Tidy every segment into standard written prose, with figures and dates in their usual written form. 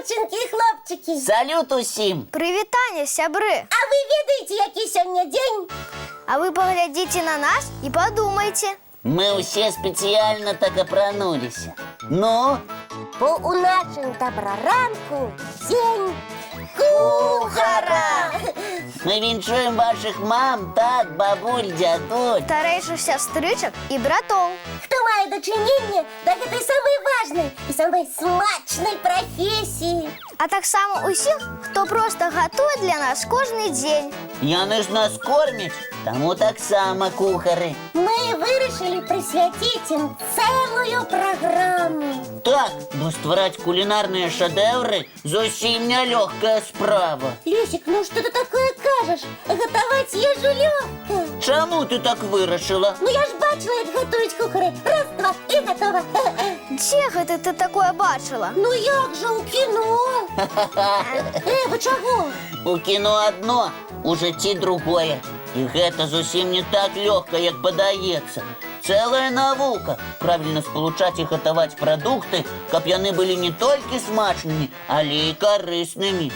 дівчинки і хлопчики. Салют усім! Привітання, сябры! А ви ведаеце, який сёння день? А вы поглядите на нас и подумайте. Мы все специально так опронулись. Ну, Бо у нашым добраранку день кухара. мы віншуем ваших мам, тат, бабуль, дядуль. Старейших сястрычак и братоў. Хто мае дачыненне да гэтай самай важнай і самай смачнай прафесіі. А таксама усіх, хто проста гатуе для нас кожны дзень. Яны ж нас кормяць, таму таксама кухары. Мы вырашылі прысвяціць ім цэлую праграму. Так, бо ствараць кулінарныя шэдэўры зусім нялёгкая справа. Лесик, ну что ты такое кажаш? Гатаваць ежу лёгка. Чаму ты так вырашыла? Ну я ж бачила, як гатуюць кухары. Раз, два і готова. Дзе гэта ты такое бачыла? Ну як жа у кіно? Вы чаго? У кіно адно, у жыцці другое. І гэта зусім не так лёгка, як падаецца. Цэлая навука правільна спалучаць і гатаваць прадукты, каб яны былі не толькі смачнымі, але і карыснымі.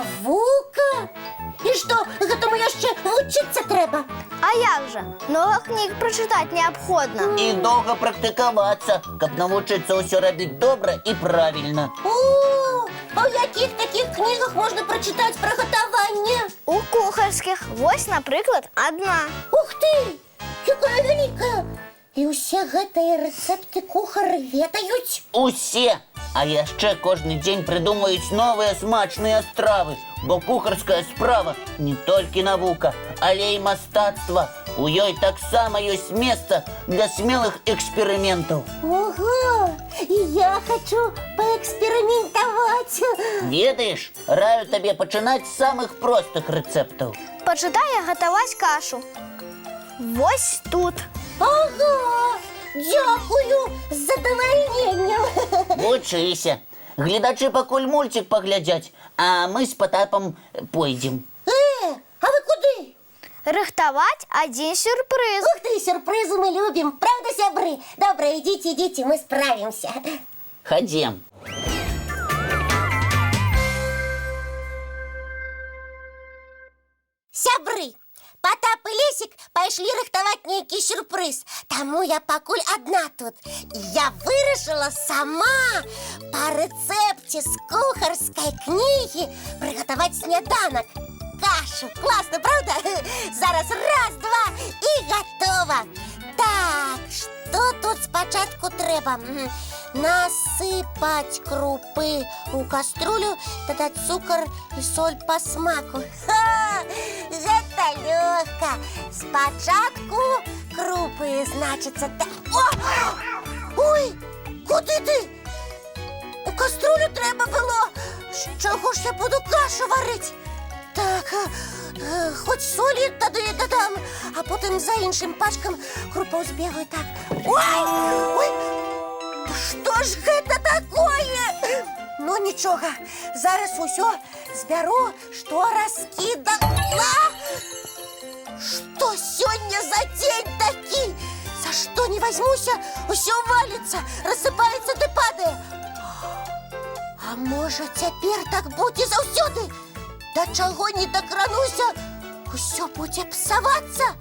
Навука? І што, гэтаму яшчэ вучыцца трэба? А як жа? Многа кніг прачытаць неабходна. І доўга практыкавацца, каб навучыцца ўсё рабіць добра і правільна. А ў якіх такіх кнігах можна прачытаць пра гатаванне? У кухарскіх. Вось, напрыклад, адна. Ух ты! Якая вялікая! І ўсе гэтыя рэцэпты кухары ведаюць? Усе! А яшчэ кожны дзень прыдумаюць новыя смачныя стравы, бо кухарская справа не толькі навука, але і мастацтва. У ёй таксама ёсць месца для смелых эксперыментаў. Ого! І я хочу паэксперыментаваць. Ведаеш, раю табе пачынаць з самых простых рэцэптаў. Пачытае гатаваць кашу. Вось тут. Ага! Дзякую з задавальненнем. Вучыся. Гледачы пакуль мульцік паглядзяць, а мы з Патапам пойдзем. А вы куды? Рыхтаваць адзін сюрпрыз. Ух ты, сюрпризы мы любим. Правда, сябры? Добро, идите, идите, мы справимся. Хадзем. Сябры, Потап и Лесик пайшлі рыхтаваць нейкі сюрприз. Таму я пакуль адна тут. І я вырашыла сама па рэцэпце з кухарскай кнігі прыгатаваць сняданак. Кашу. Классно, правда? Зараз раз, два і готово. Так, што тут спачатку трэба? Насыпаць крупы у каструлю, дадаць цукар і соль па смаку. Гэта лёгка. Спачатку крупы, значыцца, так. Ой, куды ты? У каструлю трэба было. З чаго ж я буду кашу варыць? Так, хоць солі тады дадам, а потым за іншым пачкам крупаў збегаю, так. Ой! Што ж гэта такое? Ну нічога, зараз усё збяру, што раскідала. Што сёння за дзень такі? За што не возьмуся, усё валіцца, рассыпаецца ды падае. А можа, цяпер так будзе заўсёды? Да чаго не дакрануся, усё будзе псавацца.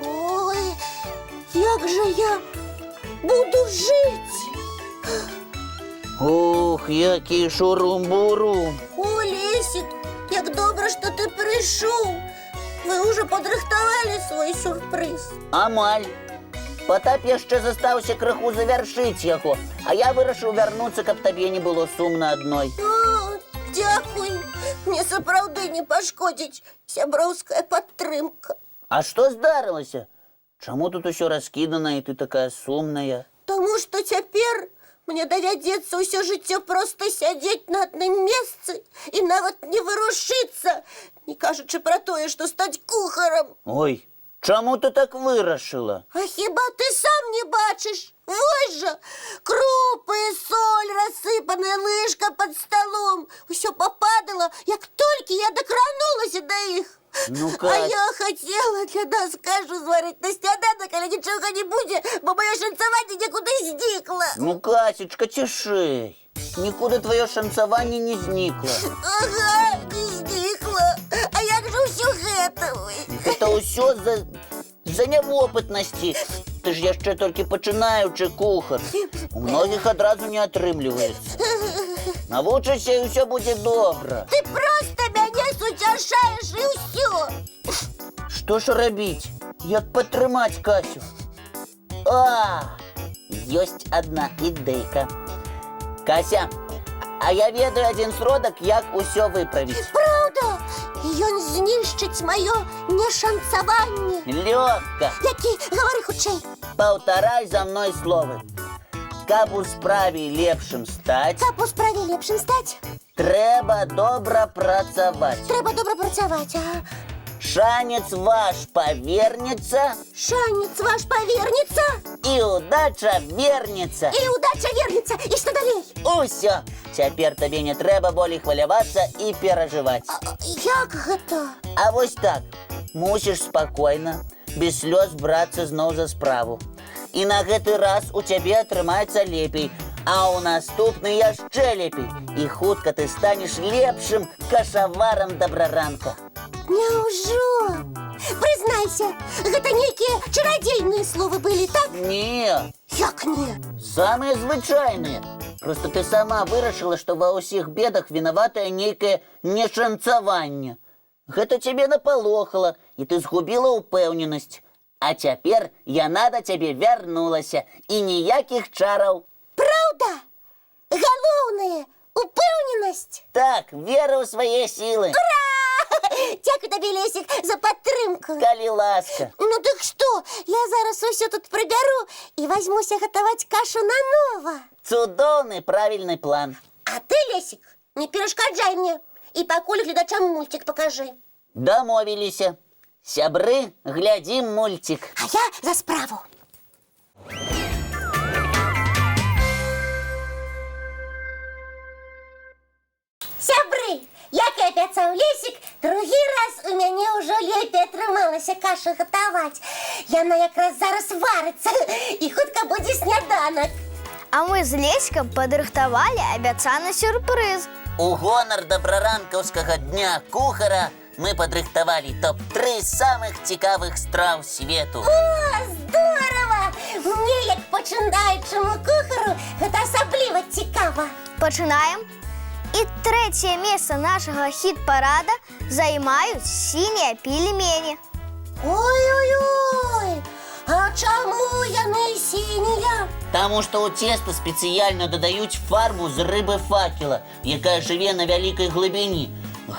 Ой, як жа я буду жыць? Ух, які шурум-бурум. О, Лесик, як добра, што ты прыйшоў. Вы ўжо падрыхтавалі свой сюрпрыз. Амаль. Потап яшчэ застаўся крыху завяршыць яго, а я вырашыў вярнуцца, каб табе не было сумна адной. О, дзякуй. Мне сапраўды не пашкодзіць сяброўская падтрымка. А што здарылася? Чаму тут усё раскідана і ты такая сумная? Таму што цяпер мне давядзецца ўсё жыццё проста сядзець на адным месцы і нават не вырушыцца, не кажучы пра тое, што стаць кухарам. Ой, чаму ты так вырашыла? А хіба ты сам не бачыш? Вось жа, крупы, соль, рассыпаная лыжка пад сталом. Усё пападала, як толькі я дакранулася да іх. Ну, А Кать. я хотела для нас кашу зварыць на сняданак, але нічога не будзе, бо маё шанцаванне некуды знікла. Ну, Касечка, цішэй. нікуди твоє шанцевання не зникло. Ага, не зникла. А як же усё гэта? Гэта ўсё з-за нявопытнасці. Ты ж яшчэ толькі пачынаючы кухар. У многіх адразу не атрымліваецца. Навучыся, і ўсё будзе добра. Ты просто мяне суцяшаеш і ўсё. Што ж рабіць? Як падтрымаць Касю? Ёсць адна ідэйка. Кася, а я ведаю адзін сродак, як усё выправіць. Правда? Ён знішчыць маё нешанцаванне. Лёгка. Які? Гавары хутчэй. Паўтарай за мной словы. Каб у справе лепшым стаць, Каб у справе лепшым стаць, трэба добра працаваць. трэба добра працаваць. Шанец ваш павернецца, Шанец ваш павернецца, і удача вернецца. і удача вернецца. І што далей? Усё, цяпер табе не трэба болей хвалявацца і перажываць. Як гэта? А вось так, мусіш спакойна, без слёз брацца зноў за справу. І на гэты раз у цябе атрымаецца лепей, а ў наступны яшчэ лепей. І хутка ты станеш лепшым кашаварам дабраранка. Няўжо? Прызнайся, гэта нейкія чарадзейныя словы былі, так? Не, Як не? самыя звычайныя. Просто ты сама вырашыла, што ва ўсіх бедах вінаватае нейкае нешанцаванне. Гэта цябе напалохала, і ты згубіла ўпэўненасць. А цяпер яна да цябе вярнулася, і ніякіх чараў. Праўда? Галоўнае, упэўненасць. Так, вера ў свае сілы. Дзякуй табе, Лесік, за падтрымку. Калі ласка. Ну дык што, я зараз усё тут прыбяру і вазьмуся гатаваць кашу нанова. Цудоўны правільны план. А ты, Лесік, не перашкаджай мне. І пакуль гледачам мульцік пакажы. Дамовіліся. Сябры, глядзім мульцік. А я за справу. Сябры, як і абяцаў Лесік, другі раз у мяне ўжо лепей атрымалася кашу гатаваць. Яна якраз зараз варыцца, і хутка будзе сняданак. А мы з Леськам падрыхтавалі абяцаны сюрпрыз. У гонар дабраранкаўскага дня кухара мы падрыхтавалі топ-3 самых цікавых страў свету. О, здорава! Мне, як пачынаючаму кухару, гэта асабліва цікава. Пачынаем. І трэцяе месца нашага хіт-парада займаюць сінія пельмені. Ой-ой-ой! А чаму яны сінія? Таму што ў цеста спецыяльна дадаюць фарбу з рыбы факела, якая жыве на вялікай глыбіні.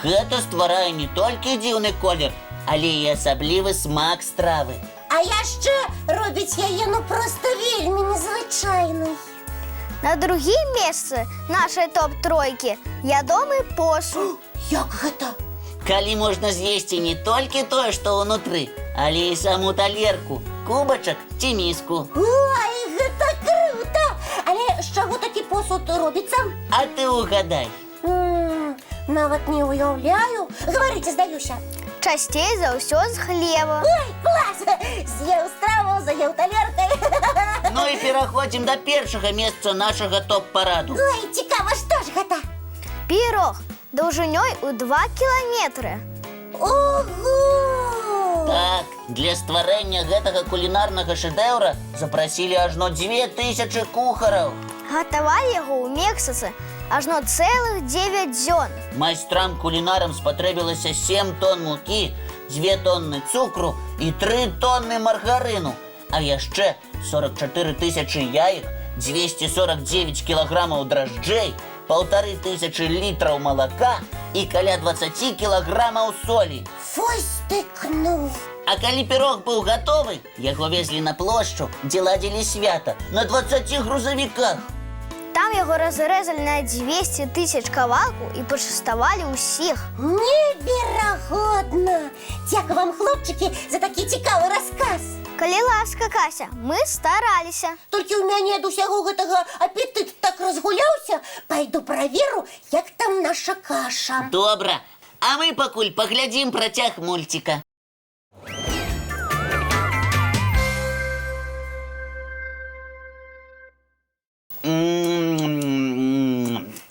Гэта стварае не толькі дзіўны колер, але і асаблівы смак стравы. А яшчэ робіць яе ну проста вельмі незвычайнай. На другім месцы нашай топ-тройкі ядомы посуд. Як гэта? Калі можна з'есці не толькі тое, што ўнутры, але і саму талерку, кубачак ці міску. Ой, гэта крута! Але з чаго такі посуд робіцца? А ты угадай. Нават не уяўляю. Гаварыце, здаюся. Часцей за ўсё з хлеба. Ой, клас! З'еў страву, заеў талеркай. Ну і пераходзім да першага месца нашага топ-параду. Ой, цікава, што ж гэта? Пірог даўжынёй у 2 кіламетры. Ого! Так, для стварэння гэтага кулінарнага шэдэўра запрасілі ажно 2000 кухараў. Гатавалі яго ў Мексіцы ажно цэлых 9 дзён. Майстрам-кулінарам спатрэбілася 7 тонн мукі, 2 тонны цукру і 3 тонны маргарыну, а яшчэ 44 тысячы яек, 249 кілаграмаў дражджэй, 1500 літраў малака і каля 20 кілаграмаў солі. Фостыкнув. А калі пірог быў гатовы, яго везлі на плошчу, дзе ладзілі свята, на 20 грузавіках. Там яго разрэзалі на 200 тысяч кавалку і пачаставалі ўсіх. Неверагодна! Дзякуй вам, хлопчыкі, за такі цікавы расказ. Калі ласка, Кася, мы стараліся. Толькі ў мяне ад усяго гэтага апетыт так разгуляўся. Пайду праверу, як там наша каша. Добра, а мы пакуль паглядзім працяг мульціка.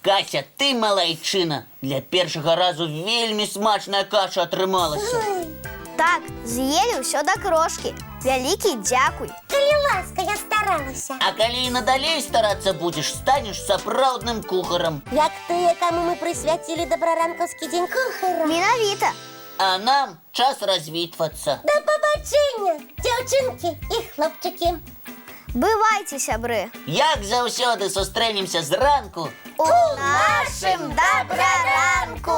Кася, ты малайчына. Для першага разу вельмі смачная каша атрымалася. Так, з'елі ўсё да крошкі. Вялікі дзякуй. Калі ласка, я старалася. А калі і надалей старацца будзеш, станеш сапраўдным кухарам. Як тыя, каму мы прысвяцілі дабраранкаўскі дзень кухара. Менавіта. А нам час развітвацца. Да пабачэння, дзяўчынкі і хлопчыкі. Бывайце, сябры. Як заўсёды сустрэнемся зранку. У нашым дабраранку!